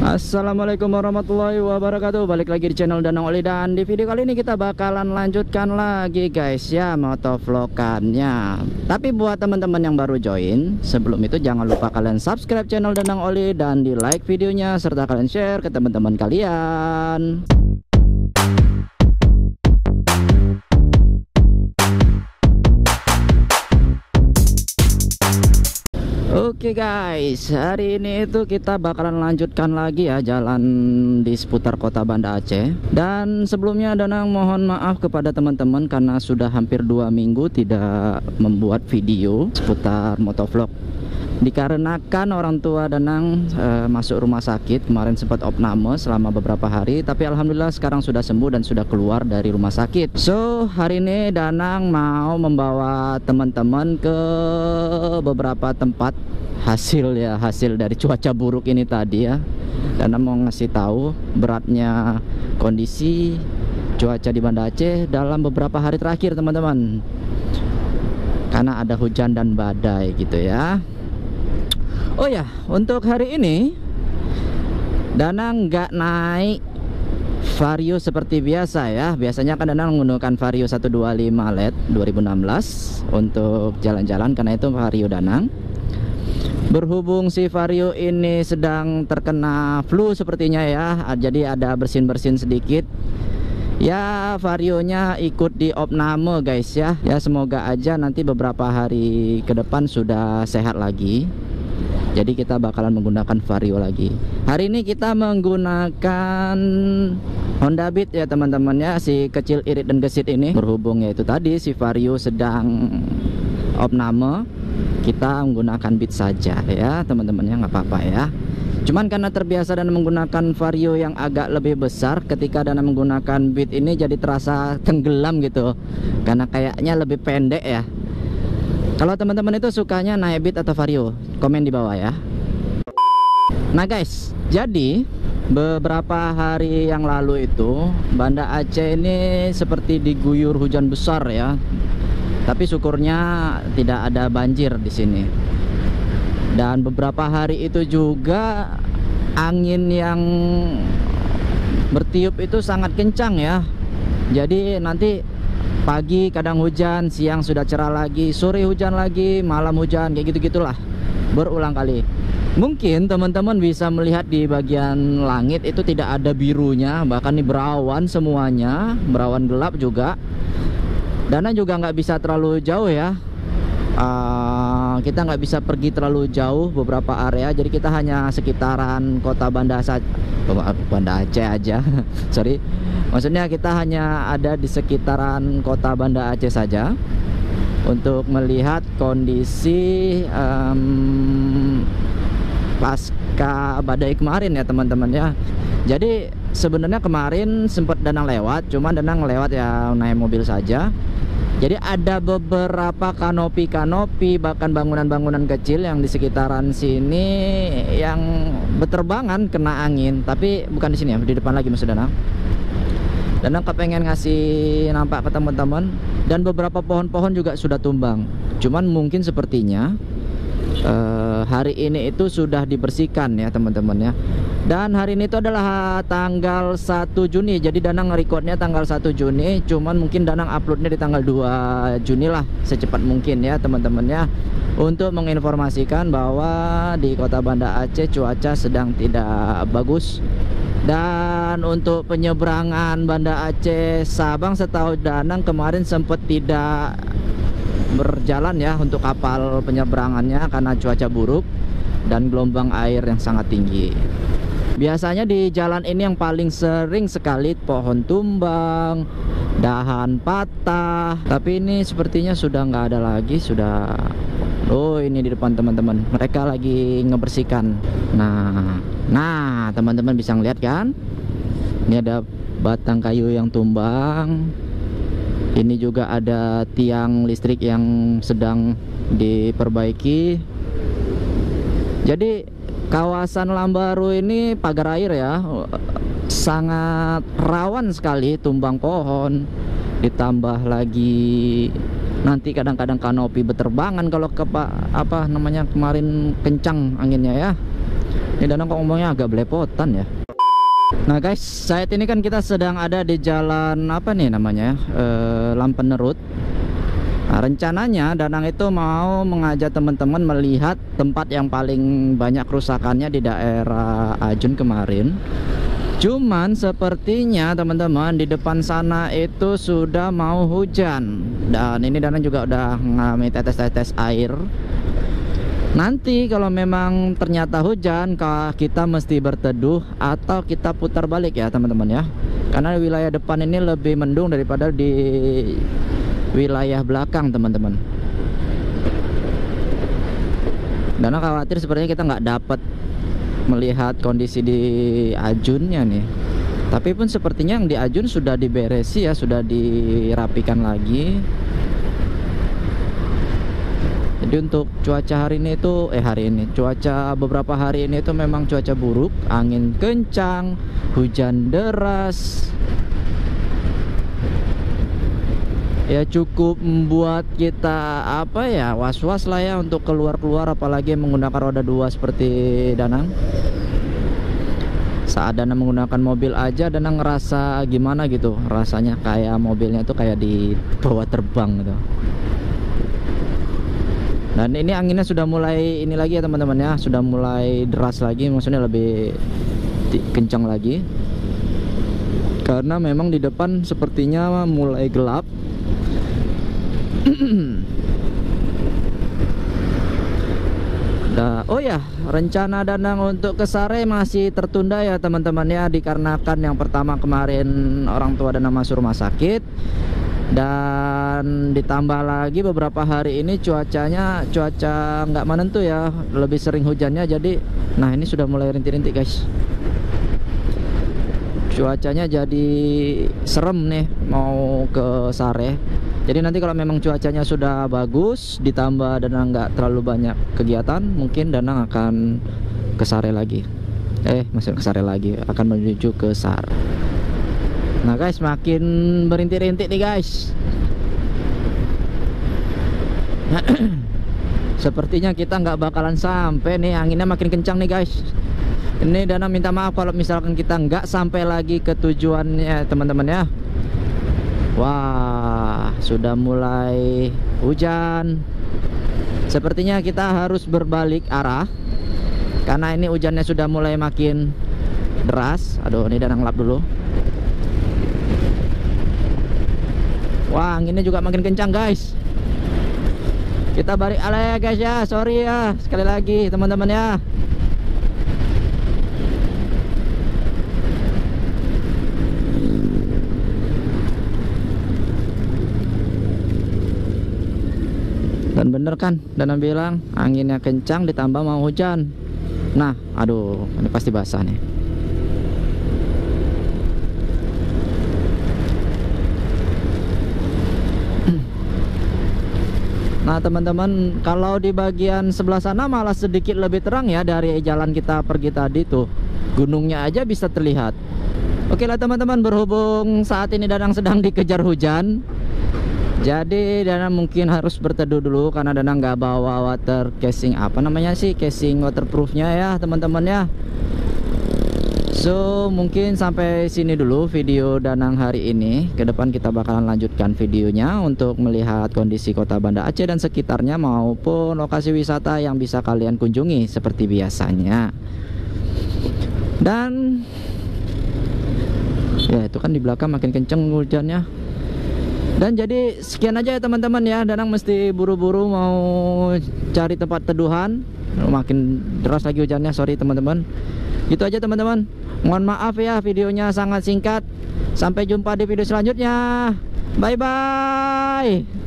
Assalamualaikum warahmatullahi wabarakatuh. Balik lagi di channel Danang Oli, dan di video kali ini kita bakalan lanjutkan lagi guys ya motovlogannya. Tapi buat teman-teman yang baru join, sebelum itu jangan lupa kalian subscribe channel Danang Oli dan di like videonya, serta kalian share ke teman-teman kalian. Oke guys, hari ini itu kita bakalan lanjutkan lagi ya jalan di seputar kota Banda Aceh. Dan sebelumnya Danang mohon maaf kepada teman-teman karena sudah hampir 2 minggu tidak membuat video seputar motovlog. Dikarenakan orang tua Danang masuk rumah sakit, kemarin sempat opname selama beberapa hari, tapi alhamdulillah sekarang sudah sembuh dan sudah keluar dari rumah sakit. So hari ini Danang mau membawa teman-teman ke beberapa tempat hasil dari cuaca buruk ini tadi ya. Danang mau ngasih tahu beratnya kondisi cuaca di Banda Aceh dalam beberapa hari terakhir teman-teman, karena ada hujan dan badai gitu ya. Oh ya, untuk hari ini Danang nggak naik Vario seperti biasa ya. Biasanya kan Danang menggunakan Vario 125 LED 2016 untuk jalan-jalan, karena itu Vario Danang. Berhubung si Vario ini sedang terkena flu sepertinya ya, jadi ada bersin-bersin sedikit. Ya Varionya ikut di opname guys ya. Ya semoga aja nanti beberapa hari ke depan sudah sehat lagi. Jadi kita bakalan menggunakan Vario lagi. Hari ini kita menggunakan Honda Beat ya teman-teman ya, si kecil irit dan gesit ini. Berhubung ya itu tadi si Vario sedang opname, kita menggunakan Beat saja ya teman-teman ya, nggak apa-apa ya. Cuman karena terbiasa dan menggunakan Vario yang agak lebih besar, ketika dan menggunakan Beat ini jadi terasa tenggelam gitu, karena kayaknya lebih pendek ya. Kalau teman-teman itu sukanya naik Beat atau Vario, komen di bawah ya. Nah guys, jadi beberapa hari yang lalu itu Banda Aceh ini seperti diguyur hujan besar ya. Tapi syukurnya tidak ada banjir di sini. Dan beberapa hari itu juga angin yang bertiup itu sangat kencang ya. Jadi nanti pagi kadang hujan, siang sudah cerah lagi, sore hujan lagi, malam hujan, kayak gitu-gitulah, berulang kali. Mungkin teman-teman bisa melihat di bagian langit itu tidak ada birunya, bahkan ini berawan semuanya, berawan gelap juga. Dana juga nggak bisa terlalu jauh ya. Kita nggak bisa pergi terlalu jauh beberapa area, jadi kita hanya sekitaran kota Banda Aceh aja. Sorry, maksudnya kita hanya ada di sekitaran kota Banda Aceh saja untuk melihat kondisi pasca badai kemarin ya teman-teman ya. Jadi sebenarnya kemarin sempat Danang lewat, cuma Danang lewat ya naik mobil saja. Jadi ada beberapa kanopi-kanopi, bahkan bangunan-bangunan kecil yang di sekitaran sini yang berterbangan kena angin. Tapi bukan di sini ya, di depan lagi maksud Danang. Danang kepengen ngasih nampak ke teman-teman. Dan beberapa pohon-pohon juga sudah tumbang. Cuman mungkin sepertinya hari ini itu sudah dibersihkan ya teman-teman ya. Dan hari ini itu adalah tanggal 1 Juni. Jadi Danang recordnya tanggal 1 Juni, cuman mungkin Danang uploadnya di tanggal 2 Juni lah, secepat mungkin ya teman-teman ya, untuk menginformasikan bahwa di kota Banda Aceh cuaca sedang tidak bagus. Dan untuk penyeberangan Banda Aceh Sabang, setahu Danang kemarin sempat tidak berjalan ya untuk kapal penyeberangannya karena cuaca buruk dan gelombang air yang sangat tinggi. Biasanya di jalan ini yang paling sering sekali pohon tumbang, dahan patah. Tapi ini sepertinya sudah nggak ada lagi, sudah. Oh ini di depan teman-teman, mereka lagi ngebersihkan. Nah teman-teman bisa ngeliat kan? Ini ada batang kayu yang tumbang. Ini juga ada tiang listrik yang sedang diperbaiki. Jadi kawasan Lambaru ini pagar air ya, sangat rawan sekali tumbang pohon. Ditambah lagi nanti kadang-kadang kanopi berterbangan kalau kemarin kencang anginnya ya. Ini Danang kok ngomongnya agak belepotan ya. Nah guys, saat ini kan kita sedang ada di jalan apa nih namanya, Lampenerut. Nah, rencananya Danang itu mau mengajak teman-teman melihat tempat yang paling banyak kerusakannya di daerah Ajun kemarin. Cuman sepertinya teman-teman di depan sana itu sudah mau hujan. Dan ini Danang juga udah ngalami tetes-tetes air. Nanti kalau memang ternyata hujan, kita mesti berteduh atau kita putar balik ya teman-teman ya. Karena wilayah depan ini lebih mendung daripada di wilayah belakang teman-teman. Dan khawatir sepertinya kita nggak dapat melihat kondisi di Ajunnya nih. Tapi pun sepertinya yang di Ajun sudah diberesi ya, sudah dirapikan lagi. Jadi untuk cuaca hari ini itu cuaca beberapa hari ini itu memang cuaca buruk, angin kencang, hujan deras. Ya cukup membuat kita was-was lah ya untuk keluar-keluar, apalagi menggunakan roda 2 seperti Danang. Saat Danang menggunakan mobil aja Danang ngerasa gimana gitu, rasanya kayak mobilnya tuh kayak dibawa terbang gitu. Dan ini anginnya sudah mulai ini lagi ya teman-teman ya, sudah mulai deras lagi, maksudnya lebih kencang lagi. Karena memang di depan sepertinya mulai gelap. Oh ya, rencana Danang untuk ke Sare masih tertunda ya teman-teman ya, dikarenakan yang pertama kemarin orang tua Danang masuk rumah sakit. Dan ditambah lagi beberapa hari ini cuaca nggak menentu ya, lebih sering hujannya. Jadi nah ini sudah mulai rintik-rintik guys, cuacanya jadi serem nih mau ke Sare. Jadi nanti kalau memang cuacanya sudah bagus ditambah Danang nggak terlalu banyak kegiatan, mungkin Danang akan ke Sare lagi. Masih ke Sare lagi, akan menuju ke Sare. Nah guys, makin berintik-rintik nih guys. Sepertinya kita nggak bakalan sampai nih, anginnya makin kencang nih guys. Ini Danang minta maaf kalau misalkan kita nggak sampai lagi ke tujuannya teman-teman ya. Wah, sudah mulai hujan. Sepertinya kita harus berbalik arah karena ini hujannya sudah mulai makin deras. Aduh, ini Danang lap dulu. Wah, anginnya juga makin kencang guys. Kita balik arah ya guys ya, sorry ya sekali lagi teman-teman ya. Dan bener kan Danang bilang anginnya kencang ditambah mau hujan. Nah aduh, ini pasti basah nih. Nah teman-teman, kalau di bagian sebelah sana malah sedikit lebih terang ya dari jalan kita pergi tadi tuh. Gunungnya aja bisa terlihat. Oke lah teman-teman, berhubung saat ini Danang sedang dikejar hujan, jadi Danang mungkin harus berteduh dulu karena Danang nggak bawa water casing, casing waterproofnya ya teman-teman ya. So mungkin sampai sini dulu video Danang hari ini. Ke depan kita bakalan lanjutkan videonya untuk melihat kondisi kota Banda Aceh dan sekitarnya maupun lokasi wisata yang bisa kalian kunjungi seperti biasanya. Dan ya itu kan di belakang makin kenceng hujannya. Dan jadi sekian aja ya teman-teman ya, Danang mesti buru-buru mau cari tempat teduhan. Makin deras lagi hujannya, sorry teman-teman. Gitu aja teman-teman. Mohon maaf ya videonya sangat singkat. Sampai jumpa di video selanjutnya. Bye bye.